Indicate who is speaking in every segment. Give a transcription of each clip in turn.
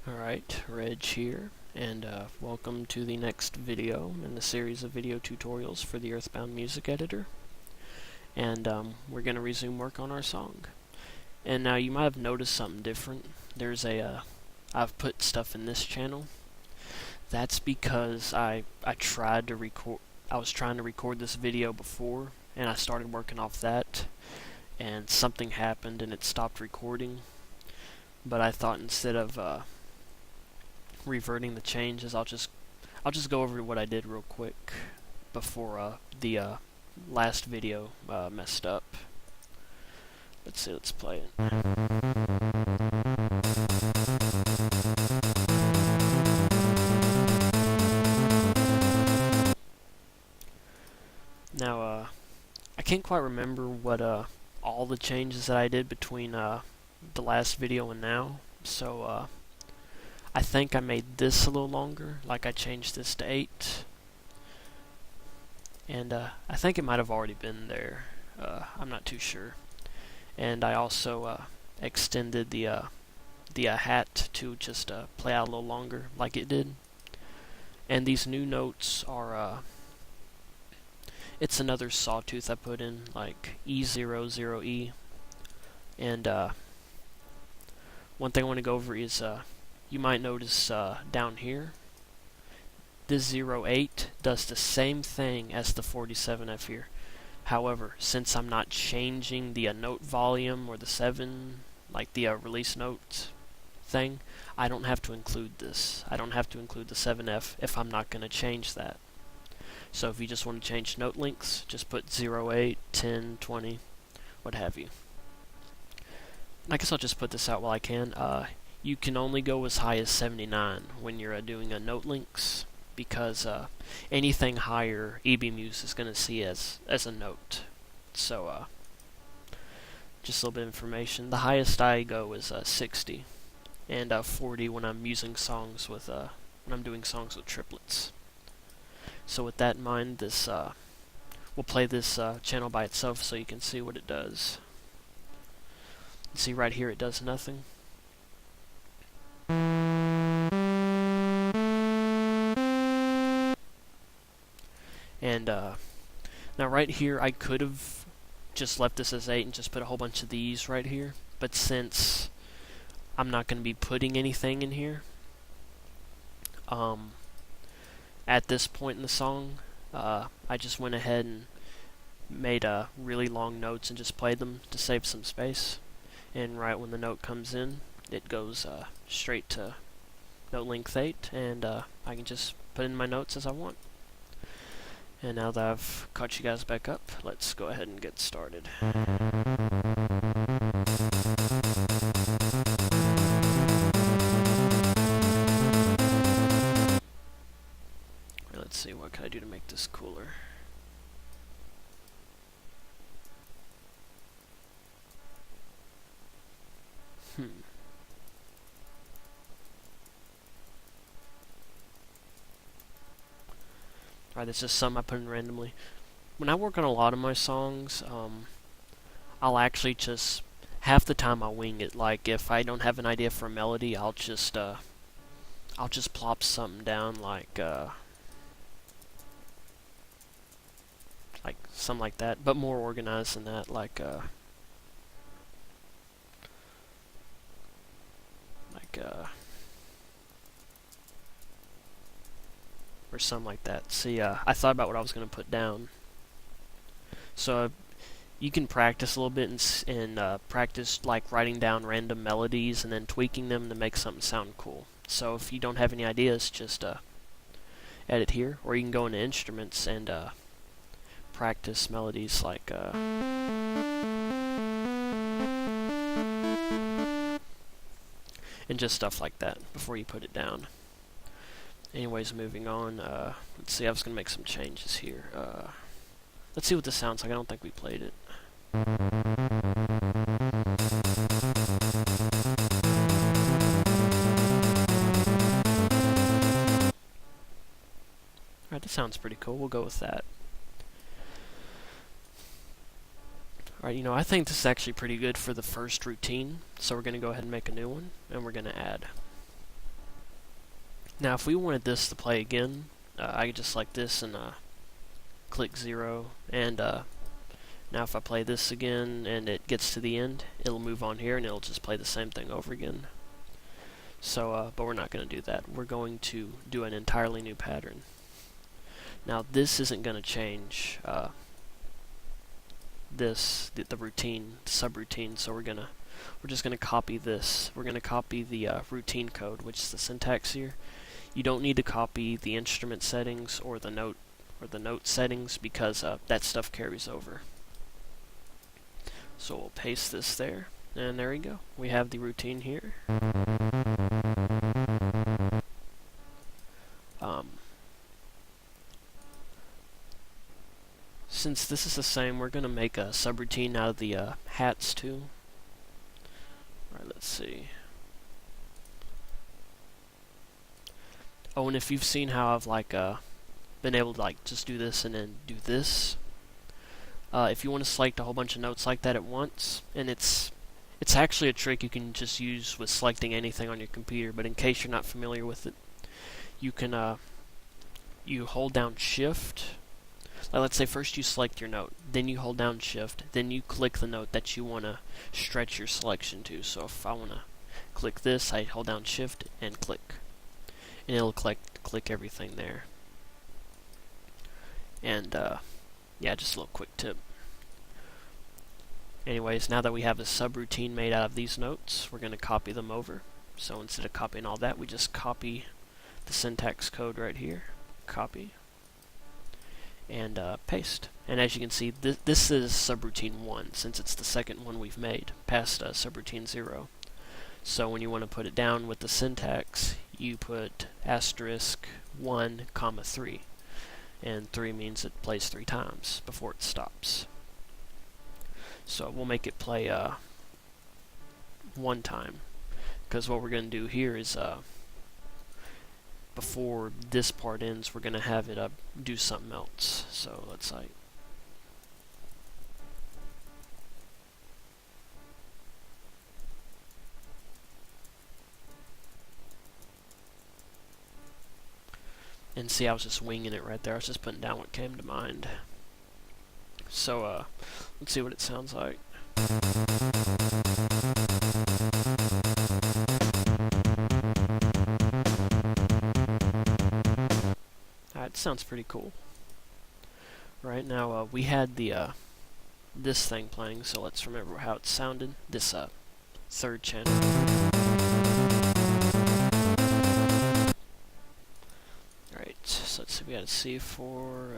Speaker 1: Alright, Reg here, and welcome to the next video in the series of video tutorials for the Earthbound music editor. And we're going to resume work on our song. And now you might have noticed something different. There's I've put stuff in this channel. That's because I tried to record, I was trying to record this video before, and I started working off that, and something happened and it stopped recording. But I thought instead of reverting the changes, I'll just go over what I did real quick before the last video messed up. Let's see, let's play it. Now I can't quite remember what all the changes that I did between the last video and now, so I think I made this a little longer, like I changed this to 8, and I think it might have already been there, I'm not too sure. And I also extended the hat to just play out a little longer, like it did. And these new notes are, it's another sawtooth I put in, like E00E, and one thing I want to go over is you might notice down here, this 08 does the same thing as the 47F here. However, since I'm not changing the note volume or the 7, like the release note thing, I don't have to include this. I don't have to include the 7F if I'm not going to change that. So if you just want to change note lengths, just put 08, 10, 20, what have you. I guess I'll just put this out while I can. You can only go as high as 79 when you're doing note links, because anything higher EBMuse is going to see as a note. So just a little bit of information. The highest I go is 60, and 40 when I'm using songs with when I'm doing songs with triplets. So with that in mind, this we'll play this channel by itself so you can see what it does. See right here, it does nothing. And now right here, I could have just left this as 8 and just put a whole bunch of these right here, but since I'm not going to be putting anything in here at this point in the song, I just went ahead and made really long notes and just played them to save some space. And right when the note comes in, it goes straight to note length 8, and I can just put in my notes as I want. And now that I've caught you guys back up, let's go ahead and get started. Let's see, what can I do to make this cooler? Alright, this is some I put in randomly. When I work on a lot of my songs, I'll actually just, half the time I'll wing it. Like, if I don't have an idea for a melody, I'll just plop something down, like something like that, but more organized than that, like or something like that. See, I thought about what I was going to put down. So you can practice a little bit and practice like writing down random melodies and then tweaking them to make something sound cool. So if you don't have any ideas, just edit here, or you can go into instruments and practice melodies like and just stuff like that before you put it down. Anyways, moving on, let's see, I was going to make some changes here. Let's see what this sounds like. I don't think we played it. Alright, that sounds pretty cool. We'll go with that. Alright, you know, I think this is actually pretty good for the first routine, so we're going to go ahead and make a new one, and we're going to add. Now if we wanted this to play again, I could just select this and click 0, and now if I play this again and it gets to the end, it'll move on here and it'll just play the same thing over again. So, but we're not going to do that. We're going to do an entirely new pattern. Now this isn't going to change the routine, the subroutine, so we're just gonna copy this. We're gonna copy the routine code, which is the syntax here. You don't need to copy the instrument settings or the note settings because that stuff carries over. So we'll paste this there, and there we go. We have the routine here. Since this is the same, we're going to make a subroutine out of the hats too. Alright, let's see. Oh, and if you've seen how I've been able to just do this and then do this, if you want to select a whole bunch of notes like that at once, and it's actually a trick you can just use with selecting anything on your computer, but in case you're not familiar with it, you can you hold down Shift. Let's say first you select your note, then you hold down Shift, then you click the note that you want to stretch your selection to. So if I want to click this, I hold down Shift and click, and it'll click everything there. And yeah, just a little quick tip. Anyways, now that we have a subroutine made out of these notes, we're going to copy them over. So instead of copying all that, we just copy the syntax code right here, copy, and paste. And as you can see, this is subroutine 1, since it's the second one we've made, past subroutine 0. So when you want to put it down with the syntax, you put *1, 3. And 3 means it plays 3 times before it stops. So we'll make it play 1 time, because what we're going to do here is before this part ends, we're going to have it do something else. So let's and see, I was just winging it right there. I was just putting down what came to mind. So let's see what it sounds like. It sounds pretty cool. Right now, we had the this thing playing, so let's remember how it sounded. This third channel. Alright, so let's see. We got a C4.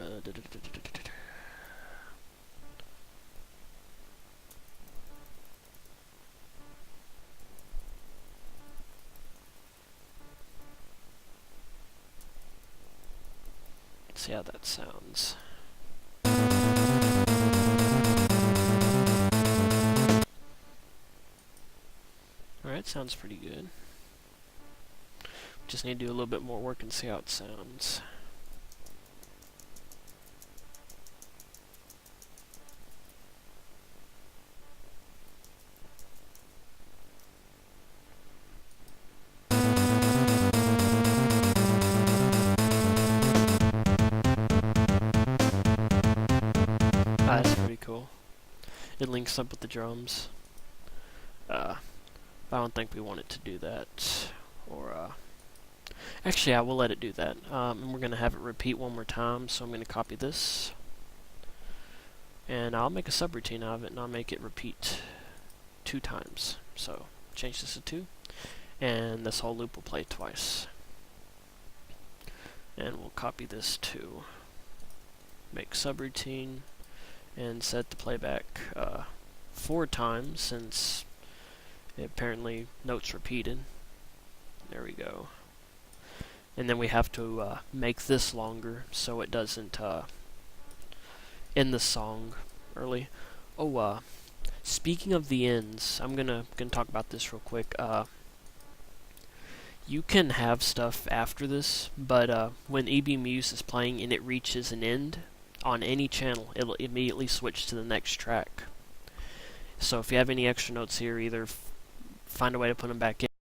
Speaker 1: See how that sounds. Alright, sounds pretty good. Just need to do a little bit more work and see how it sounds. That's pretty cool. It links up with the drums. I don't think we want it to do that. Or, actually, I will let it do that. And we're going to have it repeat one more time, so I'm going to copy this. And I'll make a subroutine out of it, and I'll make it repeat 2 times. So, change this to 2. And this whole loop will play twice. And we'll copy this to make subroutine. And set the playback 4 times, since apparently notes repeated. There we go. And then we have to make this longer so it doesn't end the song early. Oh, speaking of the ends, I'm gonna talk about this real quick. You can have stuff after this, but when EB Muse is playing and it reaches an end on any channel, it'll immediately switch to the next track. So if you have any extra notes here, either find a way to put them back in